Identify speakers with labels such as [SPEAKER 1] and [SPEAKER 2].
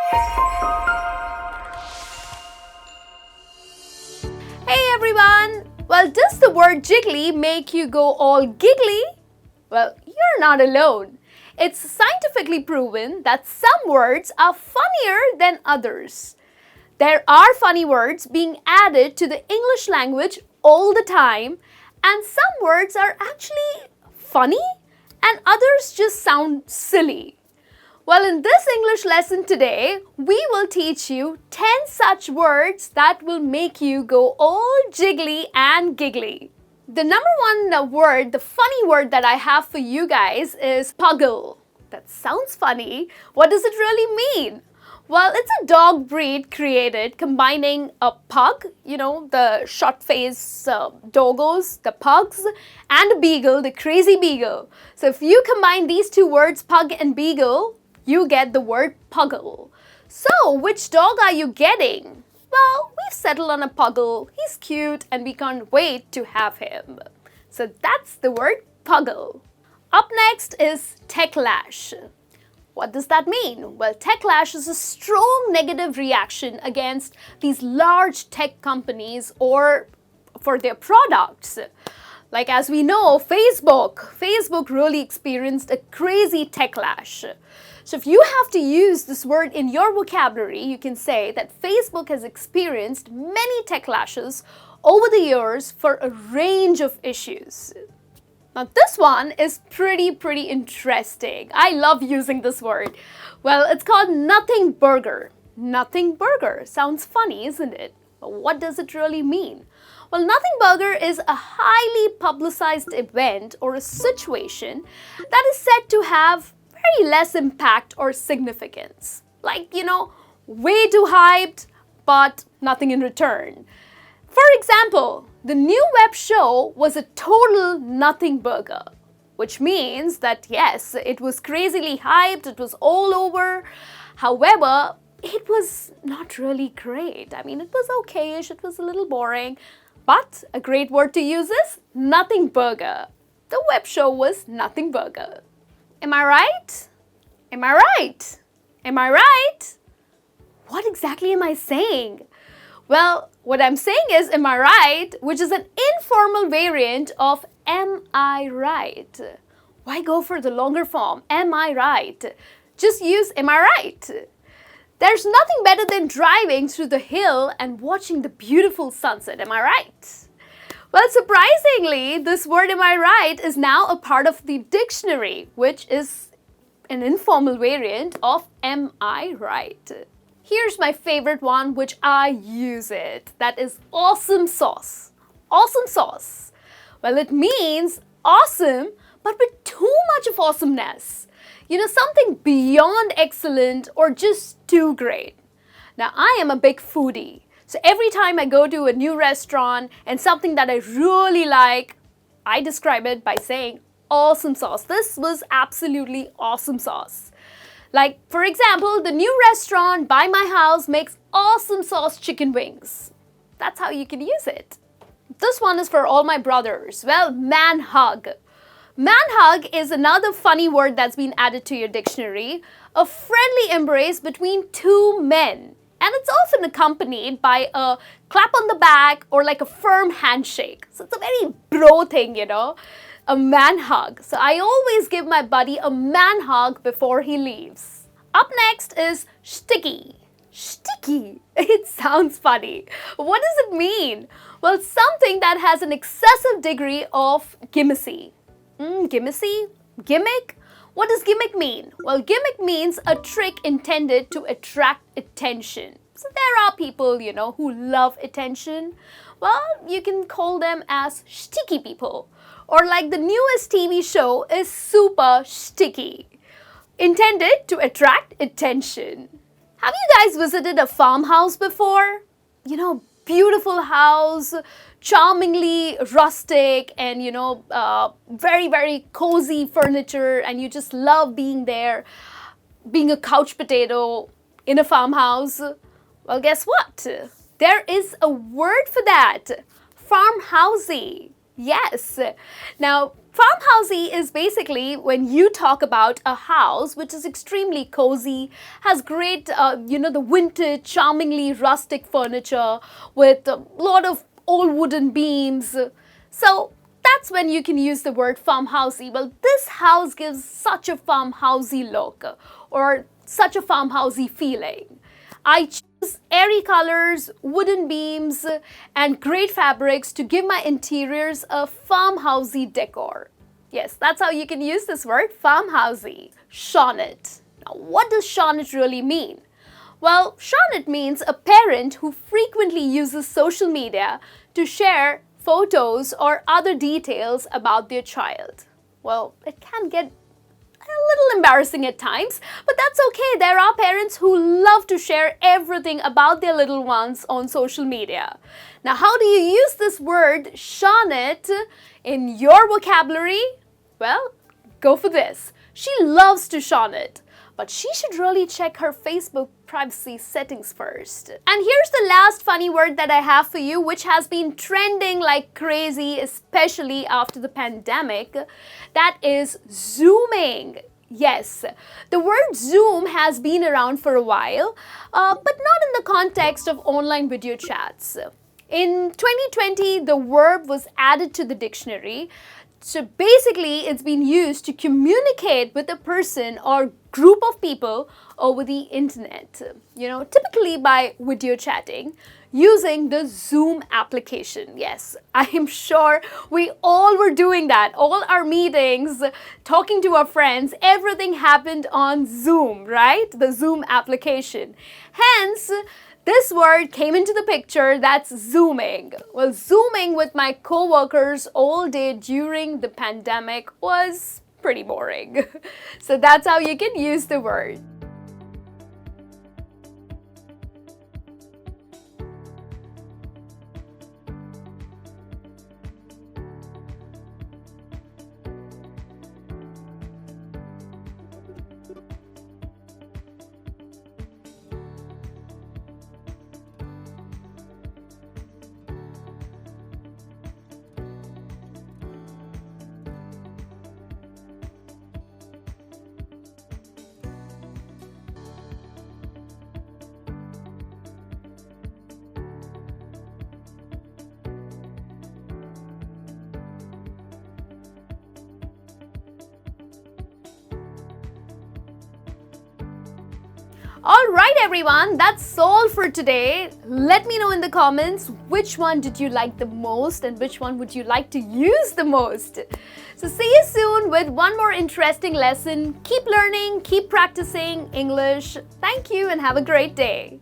[SPEAKER 1] Hey everyone! Well, does the word jiggly make you go all giggly? Well, you're not alone. It's scientifically proven that some words are funnier than others. There are funny words being added to the English language all the time, and some words are actually funny and others just sound silly. Well, in this English lesson today, we will teach you 10 such words that will make you go all jiggly and giggly. The number one word, the funny word that I have for you guys is puggle. That sounds funny. What does it really mean? Well, it's a dog breed created combining a pug, the short-faced doggos, the pugs, and a beagle, the crazy beagle. So if you combine these two words, pug and beagle, you get the word puggle. So, which dog are you getting? Well, we've settled on a puggle. He's cute and we can't wait to have him. So that's the word puggle. Up next is techlash. What does that mean? Well, techlash is a strong negative reaction against these large tech companies or for their products. Like as we know, Facebook really experienced a crazy techlash. So if you have to use this word in your vocabulary, you can say that Facebook has experienced many techlashes over the years for a range of issues. Now this one is pretty interesting. I love using this word. Well, it's called nothing burger. Nothing burger. Sounds funny, isn't it? But what does it really mean? Well, nothing burger is a highly publicized event or a situation that is said to have very less impact or significance. Like, way too hyped, but nothing in return. For example, the new web show was a total nothing burger, which means that yes, it was crazily hyped, it was all over. However, it was not really great. I mean, it was okayish, it was a little boring, but a great word to use is nothing burger. The web show was nothing burger. Am I right? Am I right? Am I right? What exactly am I saying? Well, what I'm saying is am I right, which is an informal variant of am I right? Why go for the longer form? Am I right? Just use am I right? There's nothing better than driving through the hill and watching the beautiful sunset. Am I right? Well, surprisingly, this word am I right is now a part of the dictionary, which is an informal variant of am I right? Here's my favorite one, which I use it. That is awesome sauce. Awesome sauce. Well, it means awesome, but with too much of awesomeness. Something beyond excellent or just too great. Now, I am a big foodie. So every time I go to a new restaurant and something that I really like, I describe it by saying awesome sauce. This was absolutely awesome sauce. Like, for example, the new restaurant by my house makes awesome sauce chicken wings. That's how you can use it. This one is for all my brothers. Well, man hug. Man hug is another funny word that's been added to your dictionary. A friendly embrace between two men. And it's often accompanied by a clap on the back or like a firm handshake. So it's a very bro thing, a man hug. So I always give my buddy a man hug before he leaves. Up next is sticky. Sticky. It sounds funny. What does it mean? Well, something that has an excessive degree of gimmicky. Gimmicky? Gimmick? What does gimmick mean? Well, gimmick means a trick intended to attract attention. So there are people, who love attention. Well, you can call them as sticky people. Or like the newest TV show is super sticky. Intended to attract attention. Have you guys visited a farmhouse before? Beautiful house, charmingly rustic and, very cozy furniture, and you just love being there, being a couch potato in a farmhouse. Well, guess what? There is a word for that. Farmhousey. Yes. Now, farmhousey is basically when you talk about a house which is extremely cozy, has great, the vintage, charmingly rustic furniture with a lot of old wooden beams. So, that's when you can use the word farmhousey. Well, this house gives such a farmhousey look or such a farmhousey feeling. I choose airy colors, wooden beams, and great fabrics to give my interiors a farmhousey decor. Yes, that's how you can use this word, farmhousey. Shawnet. Now, what does shawnet really mean? Well, shawnet means a parent who frequently uses social media to share photos or other details about their child. Well, it can get a little embarrassing at times, but that's okay. There are parents who love to share everything about their little ones on social media. Now, how do you use this word shawnet in your vocabulary? Well, go for this. She loves to shawnet, but she should really check her Facebook privacy settings first. And here's the last funny word that I have for you, which has been trending like crazy, especially after the pandemic. That is zooming. Yes, the word Zoom has been around for a while, but not in the context of online video chats. In 2020, the verb was added to the dictionary. So basically, it's been used to communicate with a person or group of people over the internet, typically by video chatting using the Zoom application. Yes, I am sure we all were doing that. All our meetings, talking to our friends, everything happened on Zoom, right? The Zoom application. Hence, this word came into the picture, that's zooming. Well, zooming with my co-workers all day during the pandemic was pretty boring. So that's how you can use the word. Alright everyone, that's all for today. Let me know in the comments which one did you like the most and which one would you like to use the most. So see you soon with one more interesting lesson. Keep learning, keep practicing English. Thank you and have a great day.